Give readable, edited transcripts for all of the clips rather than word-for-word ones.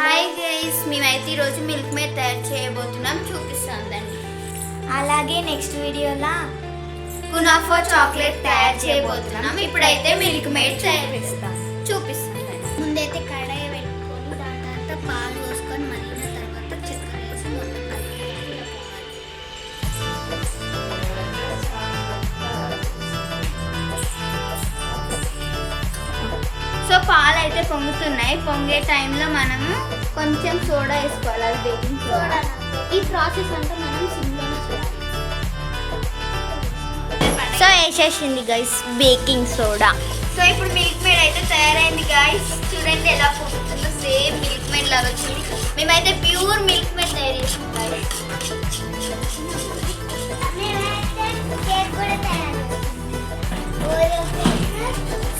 Hi guys, మేమైతే ఈరోజు milk made తయారు చేయబోతున్నాం, చూపిస్తాందండి. అలాగే నెక్స్ట్ వీడియోలో కునాఫా చాక్లెట్ తయారు చేయబోతున్నాం. ఇప్పుడైతే మిల్క్ మేడ్ తయారు చేస్తాం, చూపిస్తాందండి. ముందైతే కడాయి పెట్టుకొని దాని తర్వాత పాలు పోసుకొని మరిగిన తర్వాత చక్కెర వేసి మొత్తం సో పాలు అయితే పొంగుతున్నాయి. పొంగే టైంలో మనము కొంచెం సోడా వేసుకోవాలి, అది బేకింగ్ సోడా. ఈ ప్రాసెస్ అంతా మనం సిమ్లోనే చేయాలి. సో వేసేసింది గైస్ బేకింగ్ సోడా. సో ఇప్పుడు మిల్క్ మేడ్ అయితే తయారైంది గైస్. చూడండి ఎలా పొంగుతుందో, సేమ్ మిల్క్ మేడ్ లాగా వచ్చింది. మేమైతే ప్యూర్ మిల్క్ మేడ్ తయారు చేసాం గైస్.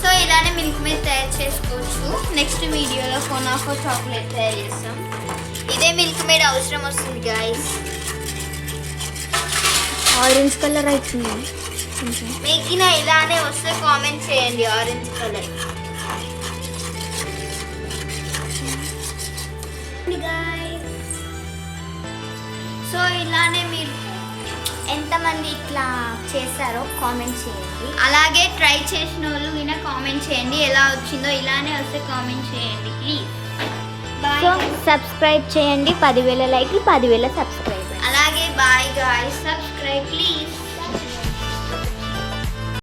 సో ఇలానే మిల్క్ మేడ్ తయారు చేసుకోవచ్చు. నెక్స్ట్ వీడియోలో కునాఫా చాక్లెట్ తయారు చేస్తాం. ఇదే మిల్క్ మేడ్ అవసరం వస్తుంది గైస్. ఆరెంజ్ కలర్ అవుతుంది. మీకు ఇలానే వస్తే కామెంట్ చేయండి. Orange colour. సో ఇలానే మీరు ఎంతమంది ఇట్లా చేస్తారో కామెంట్ చేయండి. అలాగే ట్రై చేసిన వాళ్ళు విన కామెంట్ చేయండి. ఎలా వచ్చిందో ఇలానే వస్తే కామెంట్ చేయండి ప్లీజ్. సో సబ్స్క్రైబ్ చేయండి. 10,000 లైక్లు, 10,000 సబ్స్క్రైబ్. అలాగే బాయ్ గాయ్స్, సబ్స్క్రైబ్ ప్లీజ్.